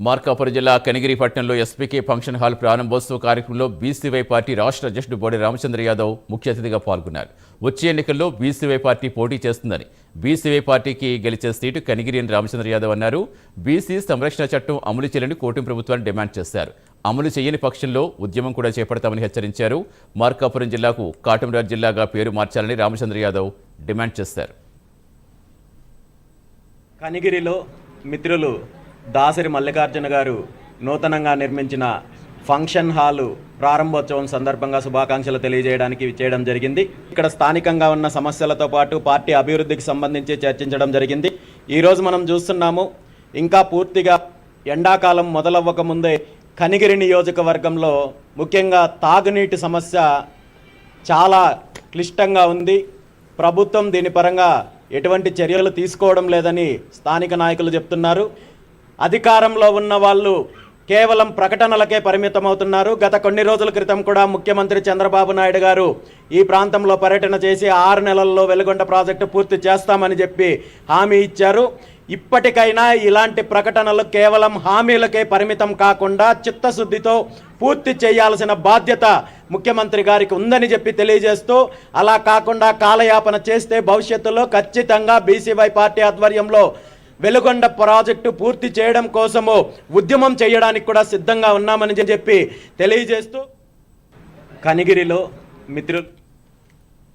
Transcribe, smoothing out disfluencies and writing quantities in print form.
మార్కాపురం జిల్లా కనిగిరి పట్టణంలో ఎస్పీకే function hall ప్రారంభోత్సవ కార్యక్రమంలో బీసీవై పార్టీ రాష్ట్ర అధ్యక్షుడు బోడి రామచంద్ర యాదవ్ ముఖ్య అతిథిగా పాల్గొన్నారు. వచ్చే ఎన్నికల్లో బీసీవై పార్టీ పోటీ చేస్తుందని, బీసీవై పార్టీకి గెలిచే సీటు కనిగిరి అని రామచంద్ర యాదవ్ అన్నారు. బీసీ సంరక్షణ చట్టం అమలు చేయాలని కూటమి ప్రభుత్వాన్ని డిమాండ్ చేశారు. అమలు చేయని పక్షంలో ఉద్యమం కూడా చేపడతామని హెచ్చరించారు. మార్కాపురం జిల్లాకు కాటంరాజ్ జిల్లాగా పేరు మార్చాలని రామచంద్ర యాదవ్ డిమాండ్ చేశారు. కనిగిరిలో మిత్రులు దాసరి మల్లికార్జున గారు నూతనంగా నిర్మించిన ఫంక్షన్ హాలు ప్రారంభోత్సవం సందర్భంగా శుభాకాంక్షలు తెలియజేయడానికి చేయడం జరిగింది. ఇక్కడ స్థానికంగా ఉన్న సమస్యలతో పాటు పార్టీ అభివృద్ధికి సంబంధించి చర్చించడం జరిగింది. ఈరోజు మనం చూస్తున్నాము, ఇంకా పూర్తిగా ఎండాకాలం మొదలవ్వక ముందే కనిగిరి నియోజకవర్గంలో ముఖ్యంగా తాగునీటి సమస్య చాలా క్లిష్టంగా ఉంది. ప్రభుత్వం దీని పరంగా ఎటువంటి చర్యలు తీసుకోవడం లేదని స్థానిక నాయకులు చెప్తున్నారు. అధికారంలో ఉన్న వాళ్ళు కేవలం ప్రకటనలకే పరిమితమవుతున్నారు. గత కొన్ని రోజుల క్రితం కూడా ముఖ్యమంత్రి చంద్రబాబు నాయుడు గారు ఈ ప్రాంతంలో పర్యటన చేసి 6 నెలల్లో వెలుగొండ ప్రాజెక్టు పూర్తి చేస్తామని చెప్పి హామీ ఇచ్చారు. ఇప్పటికైనా ఇలాంటి ప్రకటనలు కేవలం హామీలకే పరిమితం కాకుండా చిత్తశుద్ధితో పూర్తి చేయాల్సిన బాధ్యత ముఖ్యమంత్రి గారికి ఉందని చెప్పి తెలియజేస్తూ, అలా కాకుండా కాలయాపన చేస్తే భవిష్యత్తులో ఖచ్చితంగా బీసీవై పార్టీ ఆధ్వర్యంలో వెలుగొండ ప్రాజెక్టు పూర్తి చేయడం కోసము ఉద్యమం చేయడానికి కూడా సిద్ధంగా ఉన్నామని చెప్పి తెలియజేస్తూ, కనిగిరిలో మిత్రులు